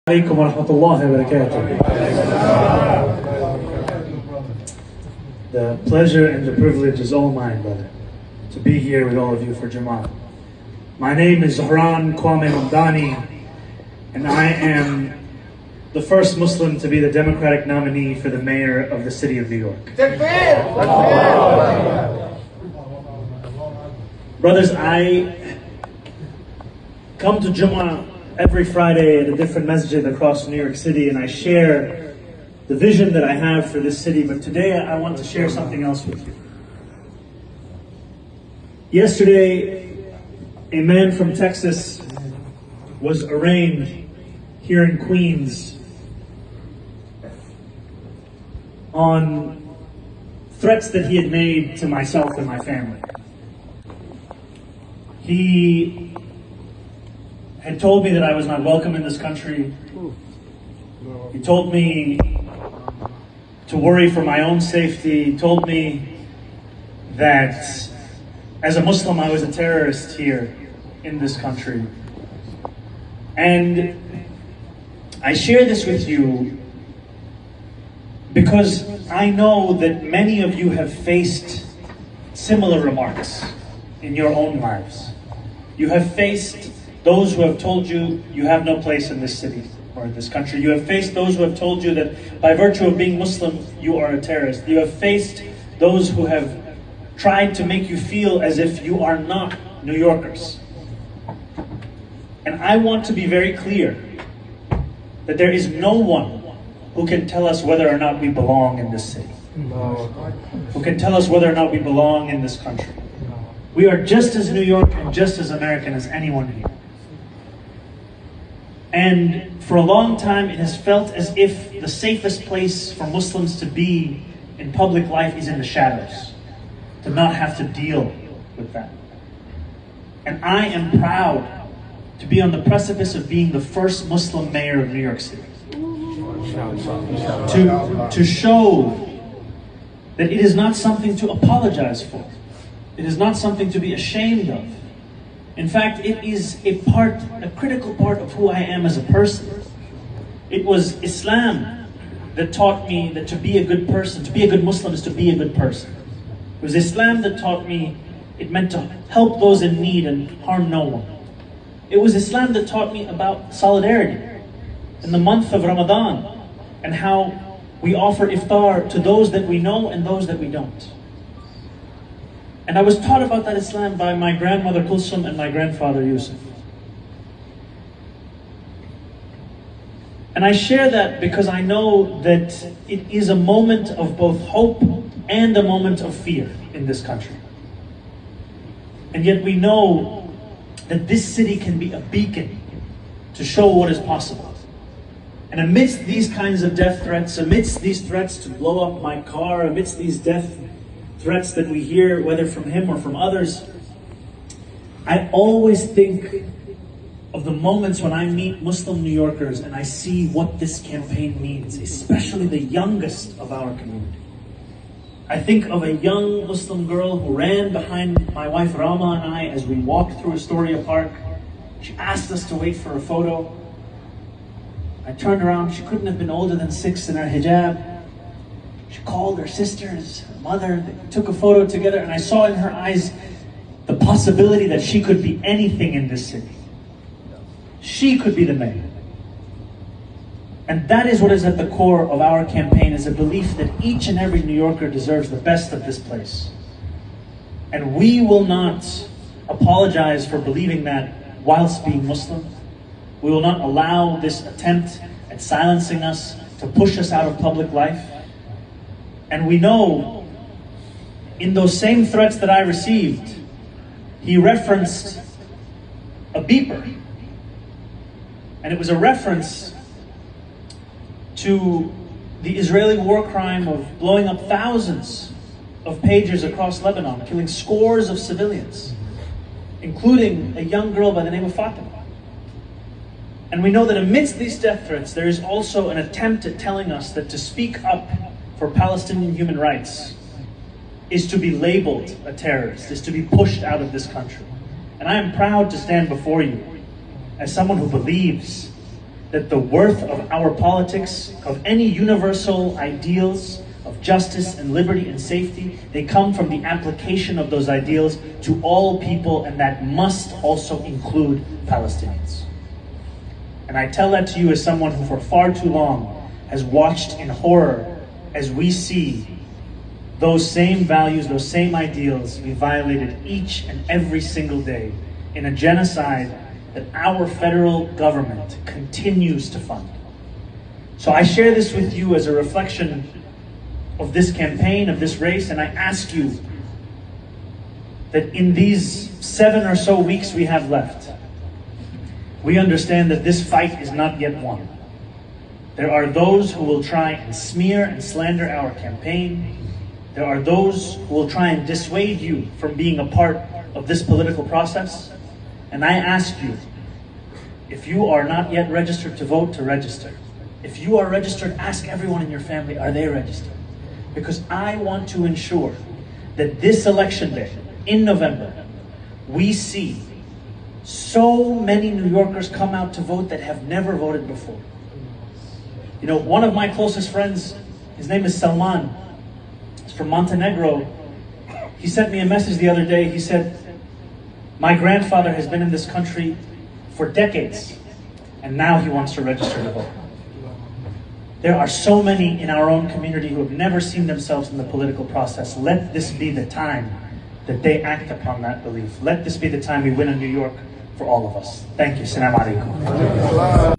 Alaikum wa rahmatullahi wa barakatuh. The pleasure and the privilege is all mine, brother, to be here with all of you for Jama'at. My name is Zohran Mamdani, and I am the first Muslim to be the Democratic nominee for the mayor of the city of New York. Brothers, I come to Jummah every Friday at a different masjid across New York City, and I share the vision that I have for this city. But today I want to share something else with you. Yesterday, a man from Texas was arraigned here in Queens on threats that he had made to myself and my family. He had told me that I was not welcome in this country. He told me to worry for my own safety. He told me that as a Muslim I was a terrorist here in this country. And I share this with you because I know that many of you have faced similar remarks in your own lives. You have faced those who have told you you have no place in this city or in this country. You have faced those who have told you that by virtue of being Muslim, you are a terrorist. You have faced those who have tried to make you feel as if you are not New Yorkers. And I want to be very clear that there is no one who can tell us whether or not we belong in this city, who can tell us whether or not we belong in this country. We are just as New York and just as American as anyone here. And for a long time, it has felt as if the safest place for Muslims to be in public life is in the shadows, to not have to deal with that. And I am proud to be on the precipice of being the first Muslim mayor of New York City. To show that it is not something to apologize for. It is not something to be ashamed of. In fact, it is a critical part of who I am as a person. It was Islam that taught me that to be a good person, to be a good Muslim is to be a good person. It was Islam that taught me it meant to help those in need and harm no one. It was Islam that taught me about solidarity in the month of Ramadan and how we offer iftar to those that we know and those that we don't. And I was taught about that Islam by my grandmother Kulsum and my grandfather Yusuf. And I share that because I know that it is a moment of both hope and a moment of fear in this country. And yet we know that this city can be a beacon to show what is possible. And amidst these kinds of death threats, amidst these threats to blow up my car, amidst these death threats that we hear, whether from him or from others, I always think of the moments when I meet Muslim New Yorkers and I see what this campaign means, especially the youngest of our community. I think of a young Muslim girl who ran behind my wife Rama and I as we walked through Astoria Park. She asked us to wait for a photo. I turned around, she couldn't have been older than 6 in her hijab. She called her sisters, her mother, they took a photo together, and I saw in her eyes the possibility that she could be anything in this city. She could be the mayor. And that is what is at the core of our campaign, is a belief that each and every New Yorker deserves the best of this place. And we will not apologize for believing that whilst being Muslim. We will not allow this attempt at silencing us to push us out of public life. And we know in those same threats that I received, he referenced a beeper. And it was a reference to the Israeli war crime of blowing up thousands of pagers across Lebanon, killing scores of civilians, including a young girl by the name of Fatima. And we know that amidst these death threats, there is also an attempt at telling us that to speak up for Palestinian human rights is to be labeled a terrorist, is to be pushed out of this country. And I am proud to stand before you as someone who believes that the worth of our politics, of any universal ideals of justice and liberty and safety, they come from the application of those ideals to all people, and that must also include Palestinians. And I tell that to you as someone who for far too long has watched in horror as we see those same values, those same ideals be violated each and every single day in a genocide that our federal government continues to fund. So I share this with you as a reflection of this campaign, of this race, and I ask you that in these 7 or so weeks we have left, we understand that this fight is not yet won. There are those who will try and smear and slander our campaign. There are those who will try and dissuade you from being a part of this political process. And I ask you, if you are not yet registered to vote, to register. If you are registered, ask everyone in your family, are they registered? Because I want to ensure that this election day, in November, we see so many New Yorkers come out to vote that have never voted before. You know, one of my closest friends, his name is Salman, he's from Montenegro. He sent me a message the other day. He said, my grandfather has been in this country for decades, and now he wants to register to vote. There are so many in our own community who have never seen themselves in the political process. Let this be the time that they act upon that belief. Let this be the time we win in New York for all of us. Thank you. Assalamu alaikum.